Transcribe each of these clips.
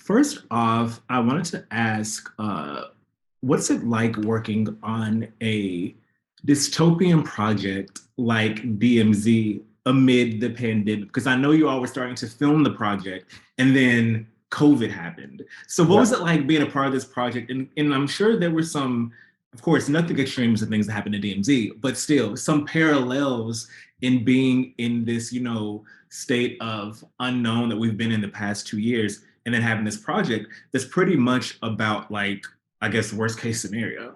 First off, I wanted to ask, what's it like working on a dystopian project like DMZ amid the pandemic? Because I know you all were starting to film the project and then COVID happened. So what Yeah. was it like being a part of this project? And I'm sure there were some, of course, nothing extreme as the things that happened to DMZ, but still some parallels in being in this, state of unknown that we've been in the past 2 years and then having this project that's pretty much about like, I guess, worst case scenario.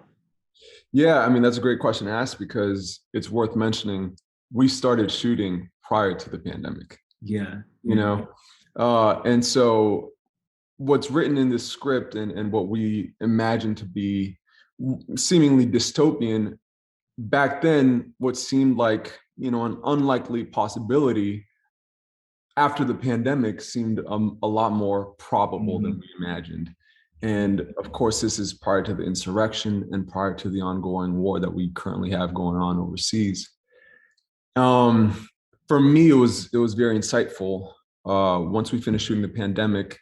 Yeah, I mean, that's a great question to ask because it's worth mentioning we started shooting prior to the pandemic, Yeah, you yeah. know? And so what's written in this script and what we imagine to be seemingly dystopian back then, what seemed like, an unlikely possibility after the pandemic seemed a lot more probable than Mhm. we imagined. And of course, this is prior to the insurrection and prior to the ongoing war that we currently have going on overseas. Um, for me, it was very insightful. Once we finished shooting the pandemic,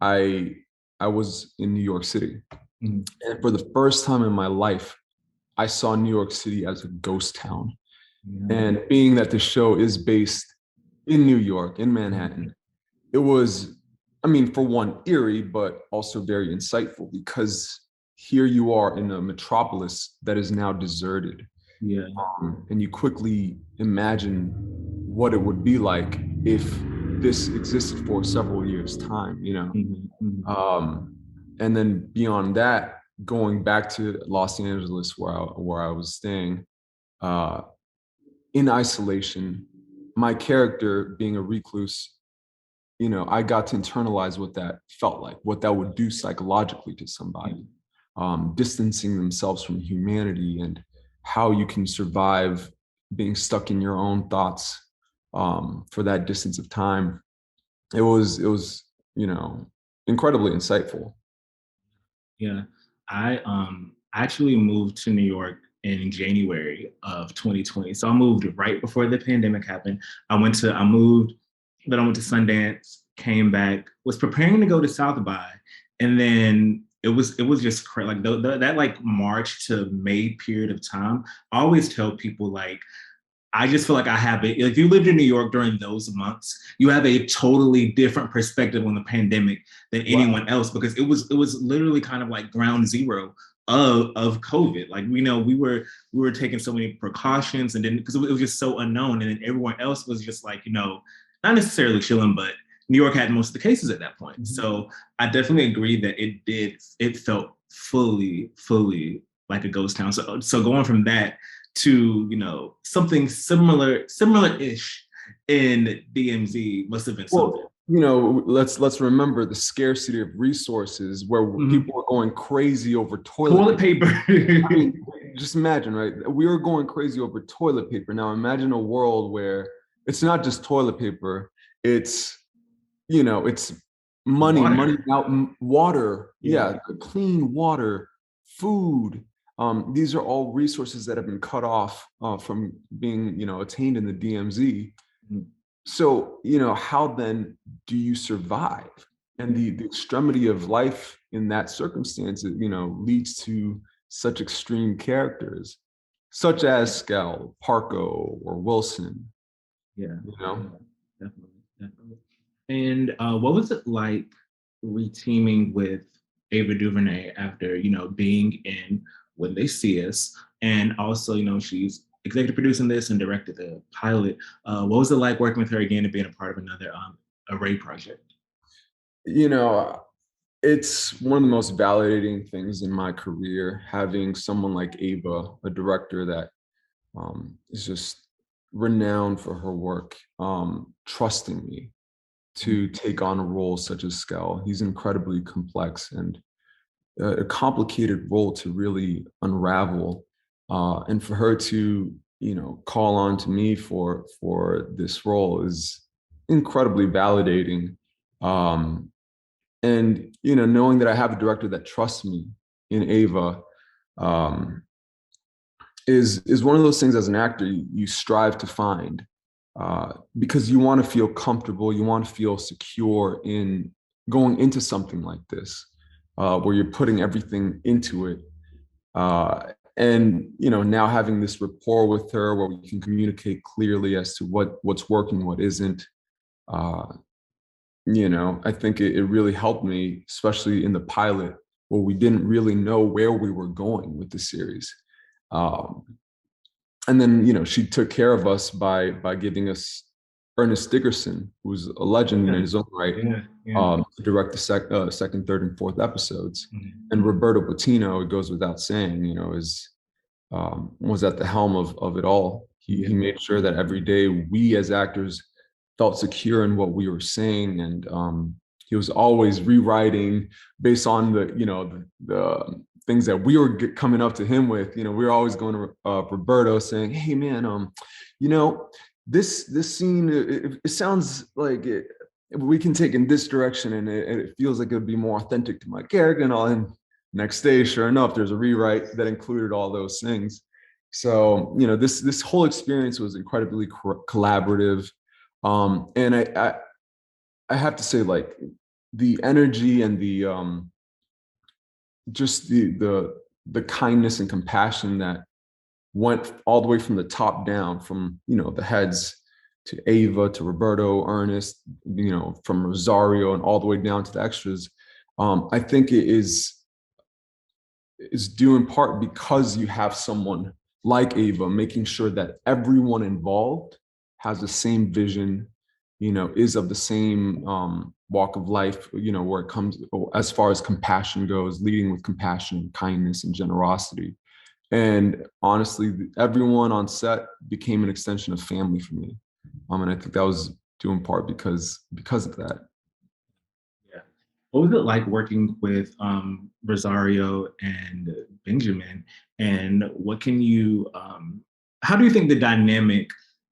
I I was in New York City, Mhm. and for the first time in my life, I saw New York City as a ghost town. Yeah. And being that the show is based in New York, in Mhm. Manhattan, it was, I mean, for one, eerie, but also very insightful because here you are in a metropolis that is now deserted. Yeah. And you quickly imagine what it would be like if this existed for several years' time, Mhm. Mhm. Um, and then beyond that, going back to Los Angeles where I was staying, uh, in isolation, my character being a recluse, I got to internalize what that felt like, what that would do psychologically to Yeah. somebody, distancing themselves from humanity and how you can survive being stuck in your own thoughts for that distance of time. It was, you know, incredibly insightful. Yeah. I actually moved to New York in January of 2020. So I moved right before the pandemic happened. I moved, then I went to Sundance, came back, was preparing to go to South by, and then it was just crazy. Like that like March to May period of time. I always tell people like I just feel like I have it. If you lived in New York during those months, you have a totally different perspective on the pandemic than Wow. anyone else because it was literally kind of like ground zero of COVID. Like we were taking so many precautions and then because it was just so unknown, and then everyone else was just like not necessarily chilling, but New York had most of the cases at that point. Mhm. So I definitely agree that it felt fully like a ghost town. So going from that to something similar-ish in DMZ must have been something. Well, let's remember the scarcity of resources where Mhm. people are going crazy over toilet Toilet paper. paper. I mean, just imagine, right? We were going crazy over toilet paper. Now imagine a world where it's not just toilet paper, it's it's money Water. out, water, Yeah. yeah, clean water, food. These are all resources that have been cut off from being, attained in the DMZ. Mhm. So, how then do you survive? And the extremity of life in that circumstance, leads to such extreme characters, such as Skell, Parko, or Wilson, Yeah. you know? Yeah. Definitely. And what was it like reteaming with Ava DuVernay after being in When They See Us, and also she's executive producing this and directed the pilot. What was it like working with her again and being a part of another Array project? You know, it's one of the most validating things in my career, having someone like Ava, a director that is just renowned for her work, trusting me to take on a role such as Skell. He's incredibly complex and a complicated role to really unravel. And for her to, call on to me for this role is incredibly validating. Um, and knowing that I have a director that trusts me in Ava, um, is one of those things as an actor you strive to find, because you want to feel comfortable, you want to feel secure in going into something like this, where you're putting everything into it. And now having this rapport with her where we can communicate clearly as to what's working, what isn't. Uh, I think it really helped me, especially in the pilot, where we didn't really know where we were going with the series. Um, and then she took care of us by giving us Ernest Dickerson, who's a legend in Yeah, his own right, yeah, yeah. to direct the second, third, and fourth episodes. Mhm. And Roberto Patino, it goes without saying, was at the helm of it all. He Yeah, made sure that every day we as actors felt secure in what we were saying, and he was always rewriting based on the things that we were coming up to him with. We were always going to Roberto saying, "Hey man, you know this scene, it sounds like we can take in this direction, and it feels like it would be more authentic to my character and all." And next day, sure enough, there's a rewrite that included all those things. So this whole experience was incredibly collaborative, and I have to say, like, the energy and the just the kindness and compassion that went all the way from the top down, from the heads to Ava, to Roberto, Ernest, from Rosario, and all the way down to the extras. I think it is due in part because you have someone like Ava making sure that everyone involved has the same vision, is of the same walk of life, where it comes as far as compassion goes, leading with compassion, kindness, and generosity. And honestly, everyone on set became an extension of family for me. And I think that was due in part because of that. yeah. What was it like working with Rosario and Benjamin? And what can you, how do you think the dynamic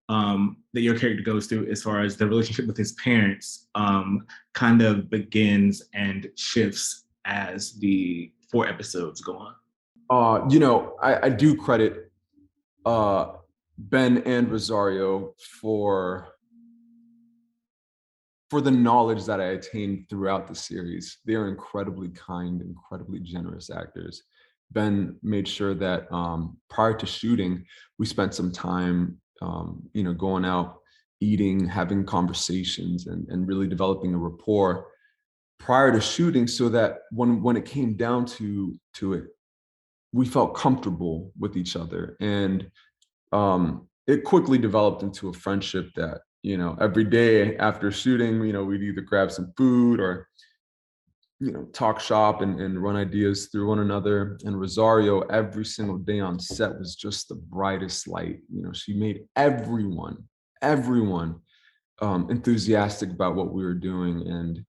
that your character goes through as far as the relationship with his parents kind of begins and shifts as the 4 episodes go on? I do credit uh, Ben and Rosario for the knowledge that I attained throughout the series. They are incredibly kind, incredibly generous actors. Ben made sure that prior to shooting, we spent some time, going out, eating, having conversations, and really developing a rapport prior to shooting, so that when it came down to it, we felt comfortable with each other. And it quickly developed into a friendship that, every day after shooting, we'd either grab some food or, talk shop and run ideas through one another. And Rosario, every single day on set, was just the brightest light. She made everyone enthusiastic about what we were doing. And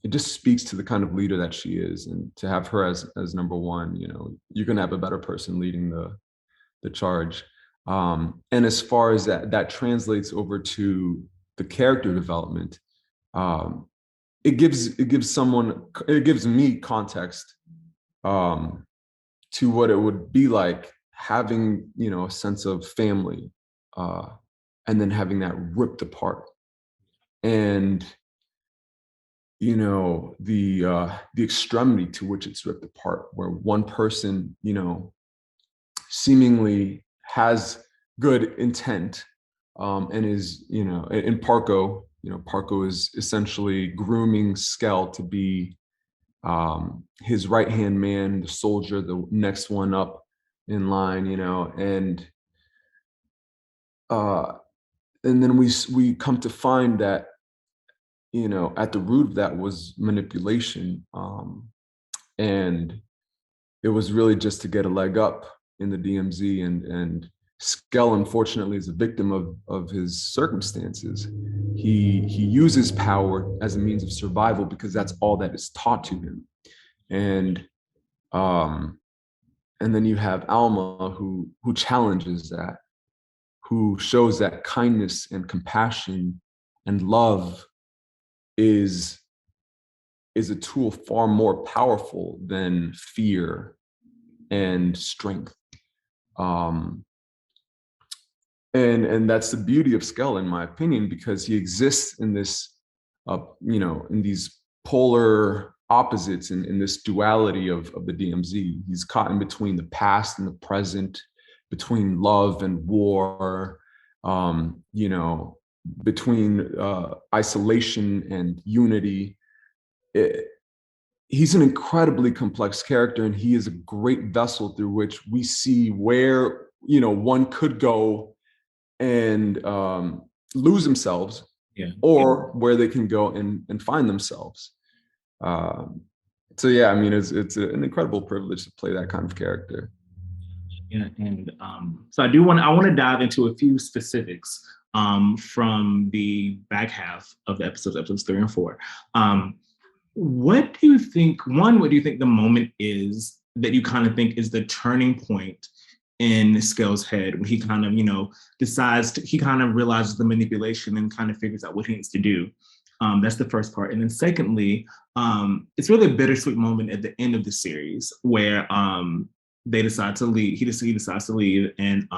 it just speaks to the kind of leader that she is. And to have her as number one, you're going to have a better person leading the charge. And as far as that translates over to the character development, um, it gives me context to what it would be like having a sense of family, uh, and then having that ripped apart. And the extremity to which it's ripped apart, where one person seemingly has good intent, and is in Parco. Parco is essentially grooming Skell to be his right hand man, the soldier, the next one up in line. Uh, and then we come to find that at the root of that was manipulation, and it was really just to get a leg up in the DMZ. And Skell, unfortunately, is a victim of his circumstances. He uses power as a means of survival because that's all that is taught to him. And um, and then you have Alma, who challenges that, who shows that kindness and compassion and love is is a tool far more powerful than fear and strength. Um, and that's the beauty of Skell, in my opinion, because he exists in this, in these polar opposites in this duality of the DMZ. He's caught in between the past and the present, between love and war, you know, between isolation and unity. It, he's an incredibly complex character, and he is a great vessel through which we see where, you know, one could go and lose themselves, Yeah. or where they can go and find themselves. Um, so yeah, I mean, it's an incredible privilege to play that kind of character. Yeah, and so I want to dive into a few specifics from the back half of the episodes 3 and 4. What do you think? One, what do you think the moment is that you kind of think is the turning point in Scale's head when he kind of, he kind of realizes the manipulation and kind of figures out what he needs to do? That's the first part. And then secondly, it's really a bittersweet moment at the end of the series where they decide to leave. He decides to leave, and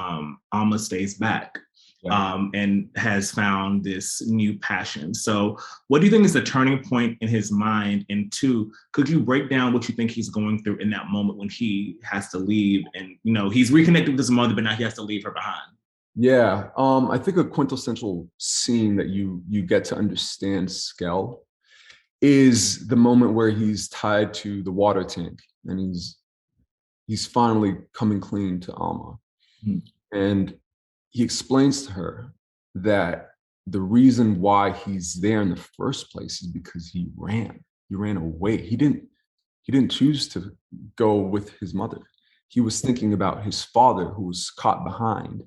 Alma stays back. Yeah. And has found this new passion. So, what do you think is the turning point in his mind? And two, could you break down what you think he's going through in that moment when he has to leave? And he's reconnected with his mother, but now he has to leave her behind. Yeah, I think a quintessential scene that you get to understand Skell is the moment where he's tied to the water tank and he's finally coming clean to Alma. Hmm. And he explains to her that the reason why he's there in the first place is because he ran. He ran away. He didn't choose to go with his mother. He was thinking about his father who was caught behind.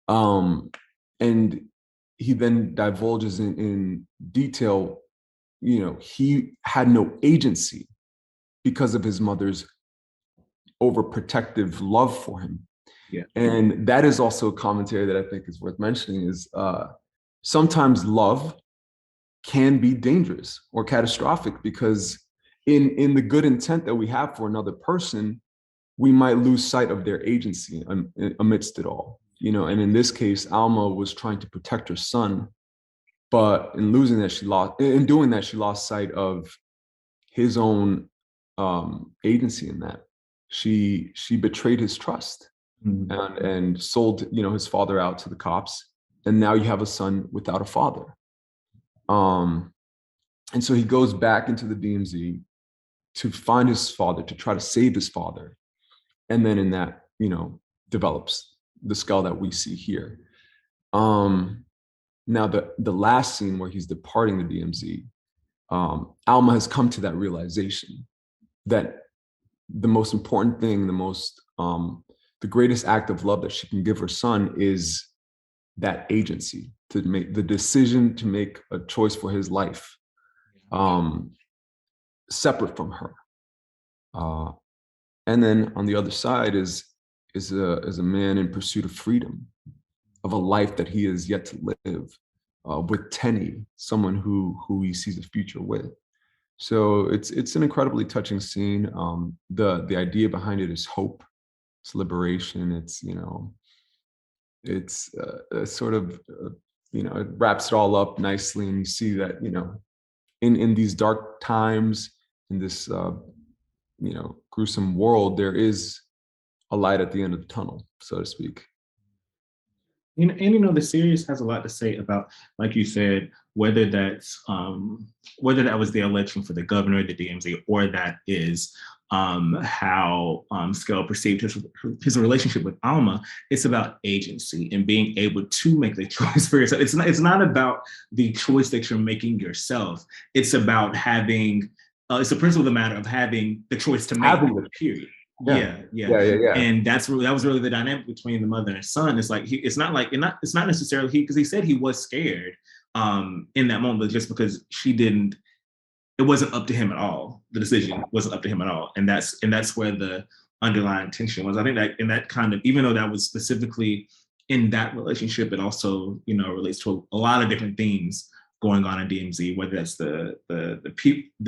And he then divulges in detail, he had no agency because of his mother's overprotective love for him. Yeah. And that is also a commentary that I think is worth mentioning is sometimes love can be dangerous or catastrophic because in the good intent that we have for another person, we might lose sight of their agency amidst it all. And in this case, Alma was trying to protect her son, but in doing that, she lost sight of his own agency in that. She betrayed his trust. Mm-hmm. And sold his father out to the cops, and now you have a son without a father. And so he goes back into the DMZ to find his father, to try to save his father, and then in that develops the Skull that we see here. Now the last scene where he's departing the DMZ, Alma has come to that realization that the most important thing, the greatest act of love that she can give her son is that agency to make the decision to make a choice for his life, separate from her. And then on the other side is a man in pursuit of freedom, of a life that he is yet to live, with Tenny, someone who he sees a future with. So it's an incredibly touching scene. The idea behind it is hope. It's liberation. It's sort of it wraps it all up nicely, and you see that in these dark times, in this gruesome world, there is a light at the end of the tunnel, so to speak. The series has a lot to say about, like you said, whether that was the election for the governor of the DMZ, or that is how Skell perceived his relationship with Alma. It's about agency and being able to make the choice for yourself. It's not about the choice that you're making yourself. It's about having. It's the principle of the matter of having the choice to make. Period. Yeah. And that was really the dynamic between the mother and son. It's like it's not necessarily because he said he was scared in that moment, but just because it wasn't up to him at all. The decision wasn't up to him at all, and that's where the underlying tension was. I think that in that kind of, even though that was specifically in that relationship, it also relates to a lot of different themes going on in DMZ, whether that's the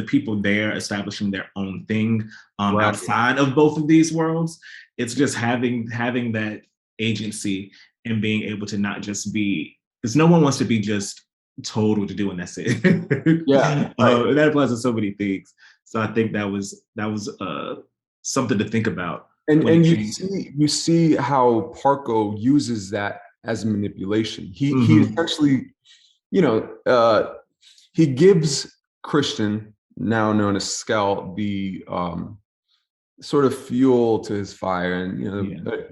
people there establishing their own thing right outside of both of these worlds. It's just having that agency and being able to not just be, because no one wants to be just told what to do, and that's it. Yeah, right. And that applies to so many things. So I think that was something to think about when it And came. you see how Parko uses that as manipulation. He Mm-hmm. essentially, you know, he gives Christian, now known as Skel, the sort of fuel to his fire, and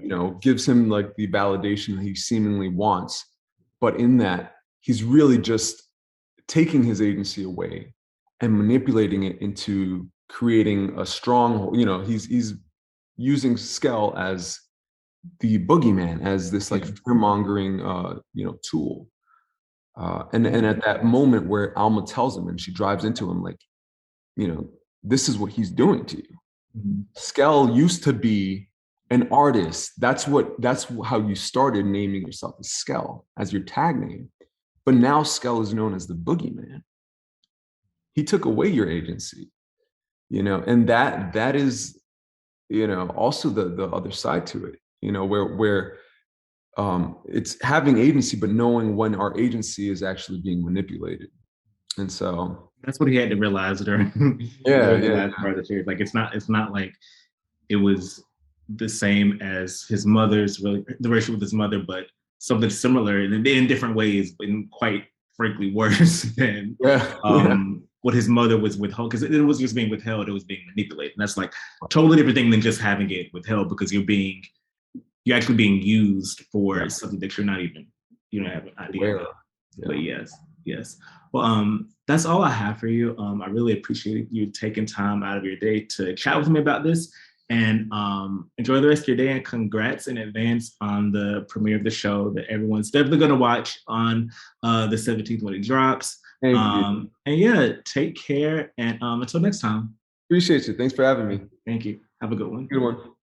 Yeah. gives him like the validation that he seemingly wants. But in that, he's really just taking his agency away and manipulating it into creating a stronghold. He's using Skell as the boogeyman, as this like Yeah. fear mongering tool. And at that moment where Alma tells him, and she drives into him, like, you know, this is what he's doing to you. Mm-hmm. Skell used to be an artist. That's how you started naming yourself as Skell, as your tag name. But now Skell is known as the boogeyman. He took away your agency, and that is, also the other side to it, where it's having agency, but knowing when our agency is actually being manipulated. And so, That's what he had to realize during yeah, during the yeah, last part of the series. Like it's not like it was the same as his mother's really the relationship with his mother, but something similar in different ways, and quite frankly worse than yeah, yeah, what his mother was withheld, because it was just being withheld, it was being manipulated. And that's like totally different thing than just having it withheld, because you're actually being used for yeah. something that you're not even, you don't have an idea Aware. about. Yeah. But yes, yes. Well, that's all I have for you. I really appreciate you taking time out of your day to chat with me about this. And enjoy the rest of your day, and congrats in advance on the premiere of the show that everyone's definitely going to watch on the 17th when it drops. Thank you. And yeah, take care. And until next time. Appreciate you. Thanks for having me. Thank you. Have a good one. Good one.